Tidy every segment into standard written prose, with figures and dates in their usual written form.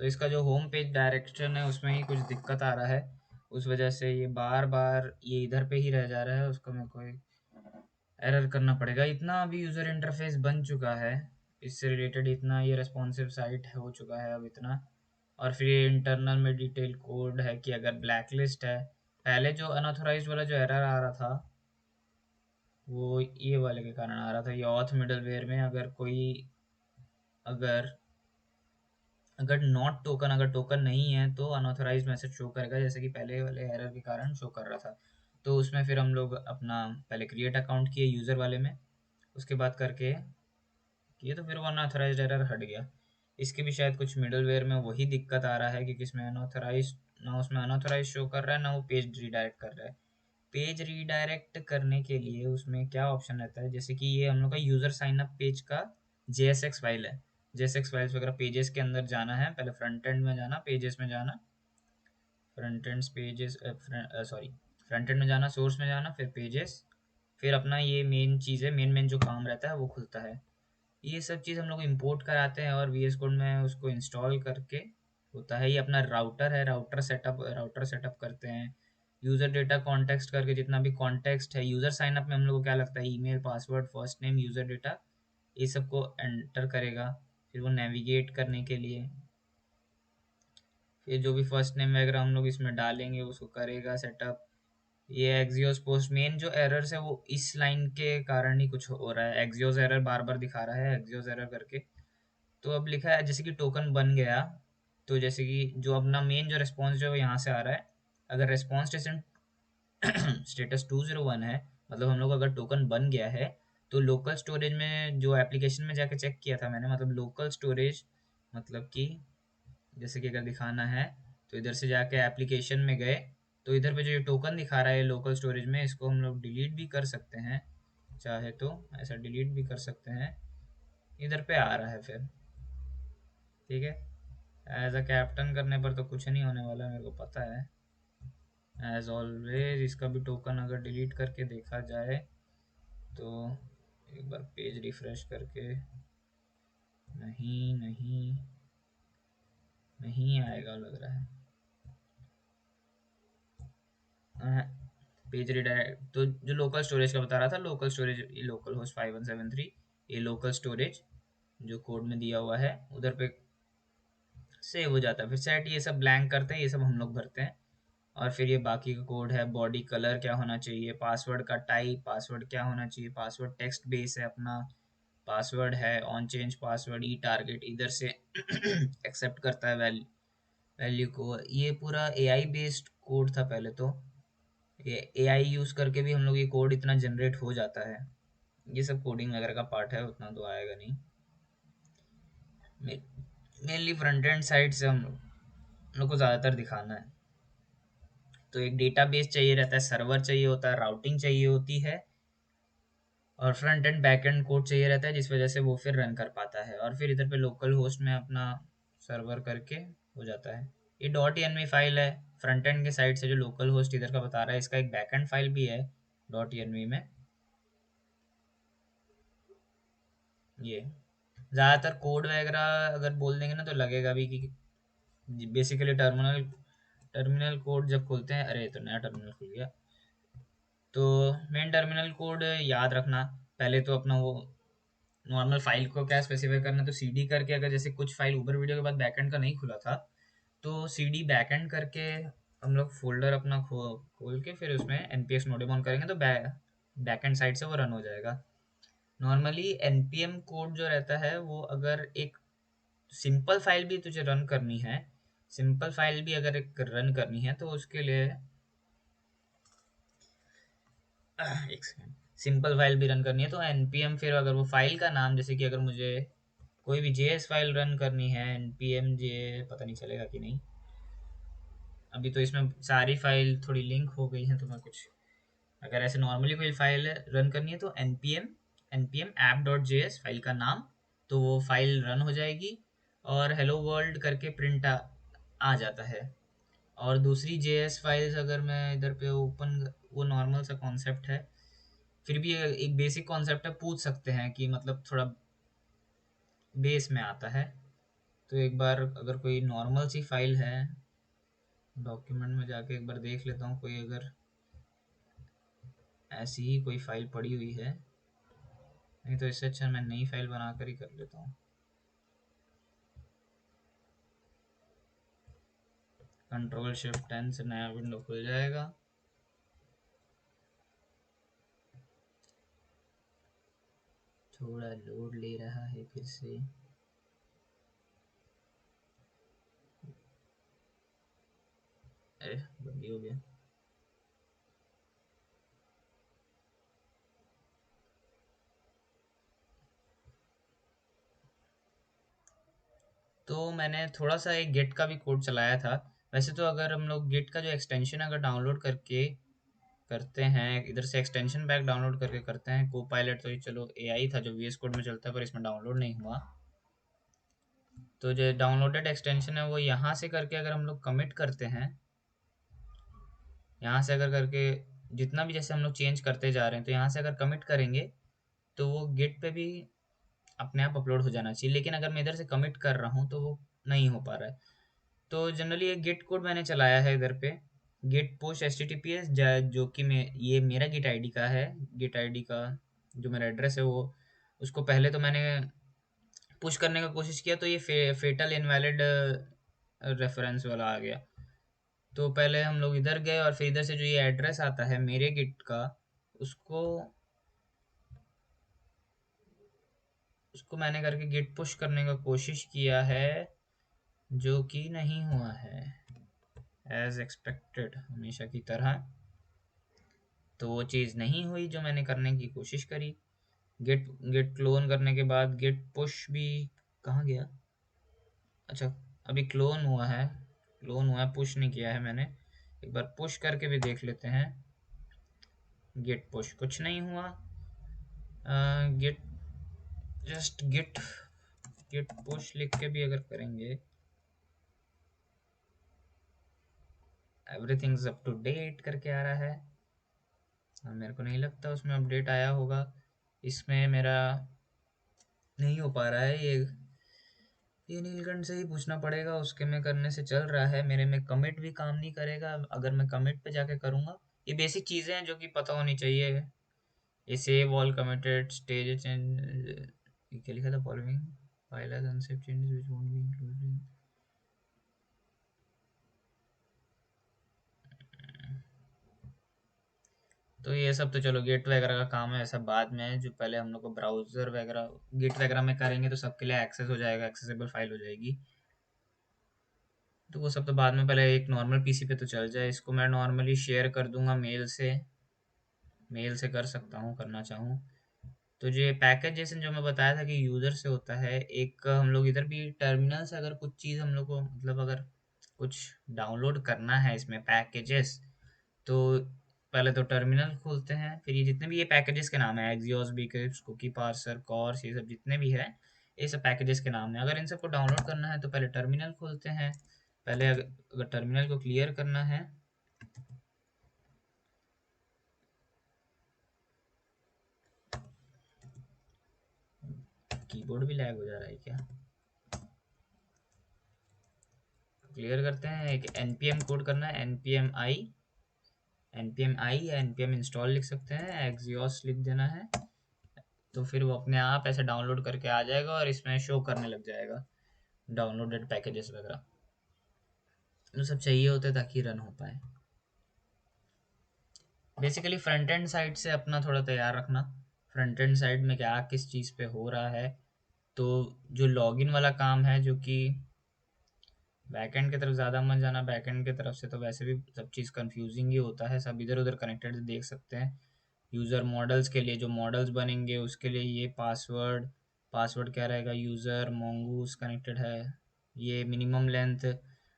तो इसका जो होम पेज डायरेक्शन है उसमें ही कुछ दिक्कत आ रहा है, उस वजह से ये बार बार ये इधर पे ही रह जा रहा है। उसको मेरे को एरर करना पड़ेगा। इतना अभी यूज़र इंटरफेस बन चुका है, इससे रिलेटेड इतना ये रेस्पॉन्सिव साइट हो चुका है अब इतना। और फिर ये इंटरनल में डिटेल कोड है कि अगर ब्लैक लिस्ट है, पहले जो अनऑथोराइज्ड वाला जो एरर आ रहा था वो ये वाले के कारण आ रहा था। ये ऑथ मिडलवेयर में अगर कोई अगर अगर नॉट टोकन अगर टोकन नहीं है तो अनऑथराइज्ड मैसेज शो करेगा, जैसे कि पहले वाले एरर के कारण शो कर रहा था। तो उसमें फिर हम लोग अपना पहले क्रिएट अकाउंट किए यूज़र वाले में, उसके बाद करके किए तो फिर वो अनऑथराइज्ड एरर हट गया। इसके भी शायद कुछ मिडलवेयर में वही दिक्कत आ रहा है कि किसमें अनऑथराइज्ड, ना उसमें अनऑथराइज्ड शो कर रहा है ना वो पेज रीडायरेक्ट कर रहा है। पेज रीडायरेक्ट करने के लिए उसमें क्या ऑप्शन रहता है, जैसे कि ये हम लोग का यूज़र साइन अप पेज का JSX फाइल है। JSX फाइल्स वगैरह पेजेस के अंदर जाना है, पहले फ्रंट एंड में जाना, पेजेस में जाना, front end pages sorry front end में जाना, सोर्स में जाना, फिर पेजेस, फिर अपना ये मेन चीज़ है, मेन मेन जो काम रहता है वो खुलता है। ये सब चीज़ हम लोग इंपोर्ट कराते हैं और VS कोड में उसको इंस्टॉल करके होता है। ये अपना राउटर है, राउटर सेटअप करते हैं। यूज़र डेटा कॉन्टेक्स्ट करके जितना भी कॉन्टेक्स्ट है, यूज़र साइन अप में हम लोग को क्या लगता है, email, password, first name, user data, ये सबको एंटर करेगा। फिर वो नेविगेट करने के लिए फिर जो भी फर्स्ट नेम वगैरह हम लोग इसमें डालेंगे उसको करेगा सेटअप। ये एक्सियोस पोस्ट मेन जो एरर्स है वो इस लाइन के कारण ही कुछ हो रहा है, एक्सियोस एरर बार बार दिखा रहा है, एक्सियोस एरर करके। तो अब लिखा है जैसे कि टोकन बन गया, तो जैसे कि जो अपना मेन जो रिस्पॉन्स जो है वो यहाँ से आ रहा है। अगर रिस्पॉन्स स्टेटस 201 है, मतलब हम लोग अगर टोकन बन गया है, तो लोकल स्टोरेज में जो एप्लीकेशन में जाके चेक किया था मैंने, मतलब लोकल स्टोरेज, मतलब कि जैसे कि अगर दिखाना है तो इधर से जाके एप्लीकेशन में गए, तो इधर पे जो ये टोकन दिखा रहा है लोकल स्टोरेज में, इसको हम लोग डिलीट भी कर सकते हैं, चाहे तो ऐसा डिलीट भी कर सकते हैं। इधर पे आ रहा है फिर, ठीक है। एज अ कैप्टन करने पर तो कुछ नहीं होने वाला, मेरे को पता है। एज ऑलवेज इसका भी टोकन अगर डिलीट करके देखा जाए तो एक बार पेज रिफ्रेश करके, नहीं नहीं नहीं आएगा लग रहा है। पेज रिडायरेक्ट तो जो लोकल स्टोरेज का बता रहा था, लोकल स्टोरेज लोकल होस्ट 5173, ये लोकल स्टोरेज जो कोड में दिया हुआ है उधर पे सेव हो जाता है। फिर सेट ये सब ब्लैंक करते हैं, ये सब हम लोग भरते हैं। और फिर ये बाकी का कोड है, बॉडी कलर क्या होना चाहिए, पासवर्ड का टाइप, पासवर्ड क्या होना चाहिए, पासवर्ड टेक्स्ट बेस है अपना, पासवर्ड है on change password, E target इधर से एक्सेप्ट करता है वैल्यू को। ये पूरा AI बेस्ड कोड था पहले तो, ये AI यूज़ करके भी हम लोग ये कोड इतना जनरेट हो जाता है। ये सब कोडिंग वगैरह का पार्ट है, उतना तो आएगा नहीं। मेनली फ्रंट एंड साइड से हम लोग को ज़्यादातर दिखाना है। तो एक डेटाबेस चाहिए रहता है, सर्वर चाहिए होता है, राउटिंग चाहिए होती है, और front end back and code चाहिए रहता है, जिस वजह से वो फिर रन कर पाता है। और फिर इधर पे लोकल होस्ट में अपना सर्वर करके हो जाता है। ये .env फाइल है फ्रंट एंड के साइड से, जो लोकल होस्ट इधर का बता रहा है, इसका एक बैक एंड फाइल भी है .env में। ये ज़्यादातर कोड वगैरह अगर बोल देंगे ना तो लगेगा भी कि बेसिकली टर्मिनल टर्मिनल कोड जब खोलते हैं, अरे तो नया टर्मिनल खुल गया। तो मेन टर्मिनल कोड याद रखना, पहले तो अपना वो नॉर्मल फाइल को क्या स्पेसिफाई करना, तो CD करके, अगर जैसे कुछ फाइल ऊबर वीडियो के बाद बैकएंड का नहीं खुला था, तो CD बैकएंड करके हम लोग फोल्डर अपना खोल के फिर उसमें npx नोडेम ऑन करेंगे तो बैकएंड साइड से वो रन हो जाएगा। नॉर्मली npm कोड जो रहता है वो अगर एक सिंपल फाइल भी तुझे रन करनी है, सिंपल फाइल भी अगर एक रन करनी है तो उसके लिए एक सेकेंड, सिंपल फाइल भी रन करनी है तो npm, फिर अगर वो फाइल का नाम, जैसे कि अगर मुझे कोई भी JS फाइल रन करनी है, npm j, पता नहीं चलेगा कि नहीं, अभी तो इसमें सारी फाइल थोड़ी लिंक हो गई हैं, तो मैं कुछ अगर ऐसे नॉर्मली कोई फाइल रन करनी है तो npm app.js फाइल का नाम, तो वो फाइल रन हो जाएगी और हेलो वर्ल्ड करके प्रिंट आ जाता है। और दूसरी JS फाइल्स अगर मैं इधर पे ओपन, वो नॉर्मल सा कॉन्सेप्ट है, फिर भी एक बेसिक कॉन्सेप्ट है, पूछ सकते हैं कि मतलब थोड़ा बेस में आता है। तो एक बार अगर कोई नॉर्मल सी फाइल है, डॉक्यूमेंट में जाके एक बार देख लेता हूँ, कोई अगर ऐसी ही कोई फाइल पड़ी हुई है। नहीं तो इससे अच्छा मैं नई फाइल बनाकर ही कर लेता हूँ। कंट्रोल शिफ्ट एन से नया विंडो खुल जाएगा। थोड़ा लोड ले रहा है फिर से। अरे बंदी हो गया। तो मैंने थोड़ा सा एक गिट का भी कोड चलाया था। वैसे तो अगर हम लोग गिट का जो एक्सटेंशन अगर डाउनलोड करके करते हैं, इधर से एक्सटेंशन पैक डाउनलोड करके करते हैं, को पायलट तो ये चलो एआई था जो वीएस कोड में चलता है, पर इसमें डाउनलोड नहीं हुआ। तो जो डाउनलोडेड एक्सटेंशन है वो यहाँ से करके अगर हम लोग कमिट करते हैं, यहाँ से अगर करके जितना भी जैसे हम लोग चेंज करते जा रहे हैं, तो यहाँ से अगर कमिट करेंगे तो वो गिट पे भी अपने आप अपलोड हो जाना चाहिए। लेकिन अगर मैं इधर से कमिट कर रहा हूँ तो वो नहीं हो पा रहा है। तो जनरली एक गिट कोड मैंने चलाया है इधर पे, git push H T T P S, जो कि मैं ये मेरा गिट आईडी का है। गिट आईडी का जो मेरा एड्रेस है वो, उसको पहले तो मैंने पुश करने का कोशिश किया तो ये फेटल इनवैलिड रेफरेंस वाला आ गया। तो पहले हम लोग इधर गए और फिर इधर से जो ये एड्रेस आता है मेरे गिट का, उसको उसको मैंने करके गिट पुश करने का कोशिश किया है, जो कि नहीं हुआ है एज एक्सपेक्टेड हमेशा की तरह। तो वो चीज़ नहीं हुई जो मैंने करने की कोशिश करी। गिट गिट क्लोन करने के बाद गिट पुश भी कहाँ गया? अच्छा, अभी क्लोन हुआ है, क्लोन हुआ है, पुश नहीं किया है मैंने। एक बार पुश करके भी देख लेते हैं। गिट पुश कुछ नहीं हुआ। Git just git git push लिख के भी अगर करेंगे, everything is up to date करके आ रहा है। मेरे को नहीं लगता उसमें अपडेट आया होगा। इसमें मेरा नहीं हो पा रहा है ये नीलकंठ से ही पूछना पड़ेगा, उसके में करने से चल रहा है, मेरे में कमिट भी काम नहीं करेगा अगर मैं कमिट पे जाके करूँगा। ये बेसिक चीज़ें हैं जो कि पता होनी चाहिए। ये save all committed stage change, ये क्या लिखा था, following file has unsave changes which won't be included. तो ये सब तो चलो गेट वगैरह का काम है, ऐसा बाद में है। जो पहले हम लोग को ब्राउज़र वगैरह गेट वगैरह में करेंगे तो सबके लिए एक्सेस हो जाएगा, एक्सेसिबल फाइल हो जाएगी। तो वो सब तो बाद में, पहले एक नॉर्मल पीसी पे तो चल जाए। इसको मैं नॉर्मली शेयर कर दूंगा मेल से, मेल से कर सकता हूँ करना चाहूँ तो। जो पैकेज जैसे जो मैं बताया था कि यूज़र से होता है, एक हम लोग इधर भी टर्मिनल से अगर कुछ चीज़ हम लोग को मतलब अगर कुछ डाउनलोड करना है इसमें पैकेजेस, तो पहले तो टर्मिनल खोलते हैं। फिर ये जितने भी ये पैकेजेस के नाम है, एक्सियोस, बिक्रिप्स, कुकी पार्सर, कॉर्स, ये सब जितने भी है, ये सब पैकेजेस के नाम है। अगर इन सबको डाउनलोड करना है तो पहले टर्मिनल खोलते हैं। पहले अगर टर्मिनल को क्लियर करना है, कीबोर्ड भी लैग हो जा रहा है क्या? क्लियर करते हैं। एक npm कोड करना है, npm i या npm इंस्टॉल लिख सकते हैं, एक्सियोस लिख देना है। तो फिर वो अपने आप ऐसे डाउनलोड करके आ जाएगा और इसमें शो करने लग जाएगा डाउनलोडेड पैकेजेस वगैरह जो सब चाहिए होते हैं ताकि रन हो पाए। बेसिकली फ्रंट एंड साइड से अपना थोड़ा तैयार रखना, फ्रंट एंड साइड में क्या किस चीज़ पे हो रहा है। तो जो लॉगिन वाला काम है, जो कि बैकएंड की तरफ ज़्यादा मत जाना, बैकएंड की तरफ से तो वैसे भी सब चीज़ कंफ्यूजिंग ही होता है, सब इधर उधर कनेक्टेड देख सकते हैं। यूज़र मॉडल्स के लिए जो मॉडल्स बनेंगे उसके लिए ये पासवर्ड, पासवर्ड क्या रहेगा, यूज़र मोंगूस कनेक्टेड है। ये मिनिमम लेंथ,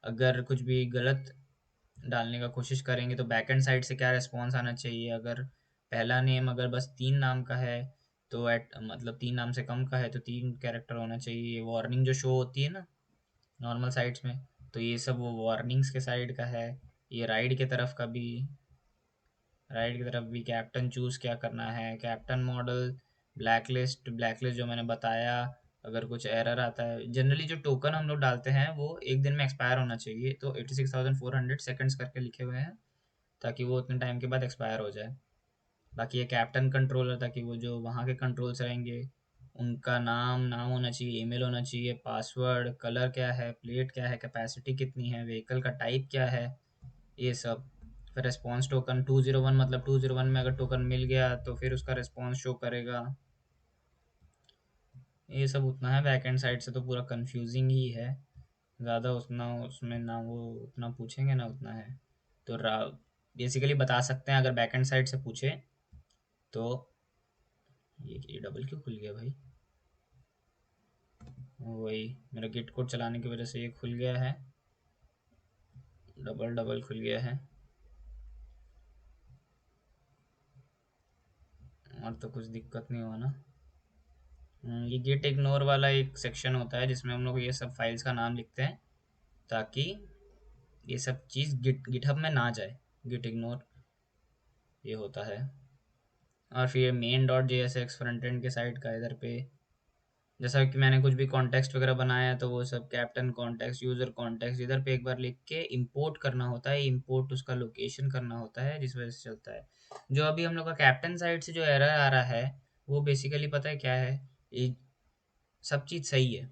अगर कुछ भी गलत डालने का कोशिश करेंगे तो बैकएंड साइड से क्या रिस्पॉन्स आना चाहिए। अगर पहला नेम अगर बस 3 नाम का है, तो एट मतलब 3 नाम से कम का है तो 3 कैरेक्टर होना चाहिए। वार्निंग जो शो होती है ना नॉर्मल साइट्स में, तो ये सब वो वार्निंग्स के साइड का है। ये राइड की तरफ का भी, राइट की तरफ भी कैप्टन चूज़ क्या करना है, captain model, black list, black list जो मैंने बताया, अगर कुछ एरर आता है, जनरली जो टोकन हम लोग डालते हैं वो एक दिन में एक्सपायर होना चाहिए, तो 86,400 सेकंड्स करके लिखे हुए हैं ताकि वो उतने टाइम के बाद एक्सपायर हो जाए। बाकी ये कैप्टन कंट्रोलर, ताकि वो जो वहाँ के कंट्रोल्स रहेंगे उनका नाम होना चाहिए, ईमेल होना चाहिए, पासवर्ड, कलर क्या है, प्लेट क्या है, कैपेसिटी कितनी है, व्हीकल का टाइप क्या है, ये सब। फिर रेस्पॉन्स टोकन 201, मतलब 201 में अगर टोकन मिल गया तो फिर उसका रेस्पॉन्स शो करेगा। ये सब उतना है, बैकएंड साइड से तो पूरा कंफ्यूजिंग ही है। ज़्यादा उतना उसमें ना वो उतना पूछेंगे ना उतना है। तो बेसिकली बता सकते हैं अगर बैकएंड साइड से पूछे तो। ये डबल क्यों खुल गया भाई? वही मेरा गिट कोड चलाने की वजह से ये खुल गया है, डबल डबल खुल गया है। और तो कुछ दिक्कत नहीं हुआ ना? ये गिट इग्नोर वाला एक सेक्शन होता है जिसमें हम लोग ये सब फाइल्स का नाम लिखते हैं ताकि ये सब चीज़ गिटहब में ना जाए। गिट इग्नोर ये होता है। और फिर main dot J S x front end के साइड का इधर पे, जैसा कि मैंने कुछ भी कॉन्टेक्स्ट वगैरह बनाया है तो वो सब कैप्टन कॉन्टेक्स्ट, यूज़र कॉन्टेक्स्ट इधर पे एक बार लिख के इंपोर्ट करना होता है। इंपोर्ट उसका लोकेशन करना होता है जिस वजह से चलता है। जो अभी हम लोग का कैप्टन साइड से जो एरर आ रहा है वो बेसिकली पता है क्या है? ये सब चीज़ सही है।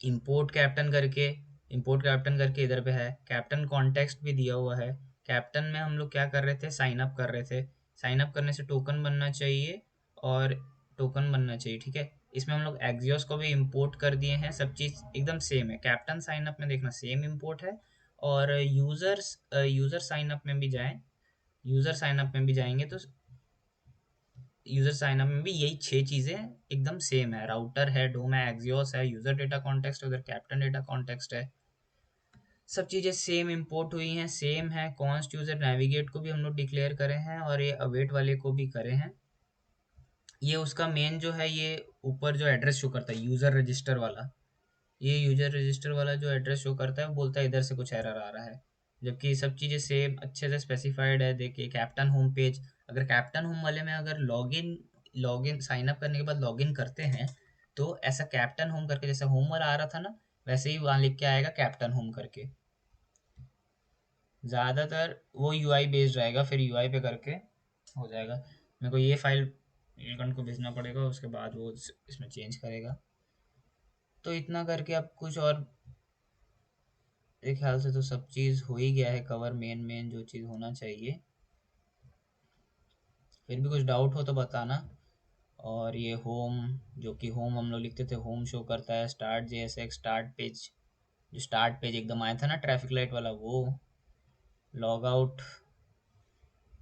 इंपोर्ट कैप्टन करके, इंपोर्ट कैप्टन करके इधर पे है, कैप्टन कॉन्टेक्स्ट भी दिया हुआ है। कैप्टन में हम लोग क्या कर रहे थे? साइन अप कर रहे थे। साइन अप करने से टोकन बनना चाहिए और टोकन बनना चाहिए, ठीक है। इसमें हम लोग एक्सियोस को भी इंपोर्ट कर दिए हैं। सब चीज़ एकदम सेम है। कैप्टन साइन अप में देखना सेम इंपोर्ट है। और यूज़र साइन अप में भी जाएं, यूज़र साइन अप में भी जाएंगे तो यूजर साइन अप में भी यही 6 चीज़ें एकदम सेम है। राउटर है, डोम है, एक्सियोस है, यूजर डेटा कॉन्टेक्स्ट है, उधर कैप्टन डेटा कॉन्टेक्स्ट है। सब चीज़ें सेम इंपोर्ट हुई हैं, सेम है। कॉन्स्ट यूजर नेविगेट को भी हम लोग डिक्लेयर करे हैं और ये अवेट वाले को भी करे हैं। ये उसका मेन जो है, ये ऊपर जो एड्रेस शो करता है यूजर रजिस्टर वाला, ये यूजर रजिस्टर वाला जो एड्रेस शो करता है वो बोलता है इधर से कुछ एरर आ रहा है। जबकि सब चीज़ें सेम अच्छे से स्पेसिफाइड है। देखिए कैप्टन होम पेज, अगर कैप्टन होम वाले में अगर लॉगिन लॉगिन साइन अप करने के बाद लॉगिन करते हैं तो ऐसा कैप्टन होम करके, जैसे होम वाला आ रहा था ना वैसे ही वहाँ लिख के आएगा कैप्टन होम करके। ज़्यादातर वो यूआई बेस्ड रहेगा, फिर यूआई पे करके हो जाएगा। मेरे को ये फाइल नीलकंठ को भेजना पड़ेगा, उसके बाद वो इसमें चेंज करेगा। तो इतना करके अब कुछ और मेरे ख्याल से तो सब चीज़ हो ही गया है कवर, मेन मेन जो चीज़ होना चाहिए। फिर भी कुछ डाउट हो तो बताना। और ये होम, जो कि होम हम लोग लिखते थे, होम शो करता है। स्टार्ट जेएसएक्स, स्टार्ट पेज, जो स्टार्ट पेज एकदम आया था ना ट्रैफिक लाइट वाला, वो। लॉग आउट,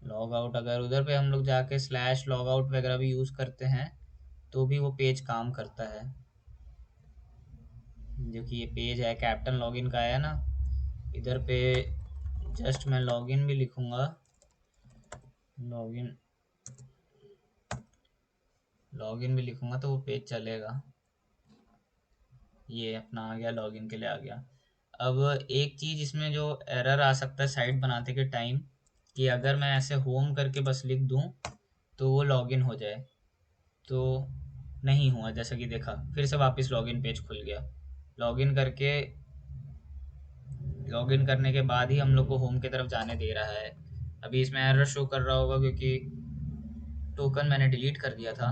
लॉग आउट अगर उधर पे हम लोग जाके स्लैश लॉग आउट वगैरह भी यूज़ करते हैं तो भी वो पेज काम करता है। जो कि ये पेज है कैप्टन लॉगिन का है ना, इधर पे जस्ट मैं लॉगिन भी लिखूँगा। लॉगिन, लॉगिन भी लिखूँगा तो वो पेज चलेगा। ये अपना आ गया, लॉगिन के लिए आ गया। अब एक चीज़ इसमें जो एरर आ सकता है साइट बनाते के टाइम, कि अगर मैं ऐसे होम करके बस लिख दूँ तो वो लॉगिन हो जाए, तो नहीं हुआ। जैसा कि देखा, फिर से वापस लॉगिन पेज खुल गया। लॉगिन करके, लॉगिन करने के बाद ही हम लोग को होम की तरफ जाने दे रहा है। अभी इसमें एरर शो कर रहा होगा क्योंकि टोकन मैंने डिलीट कर दिया था।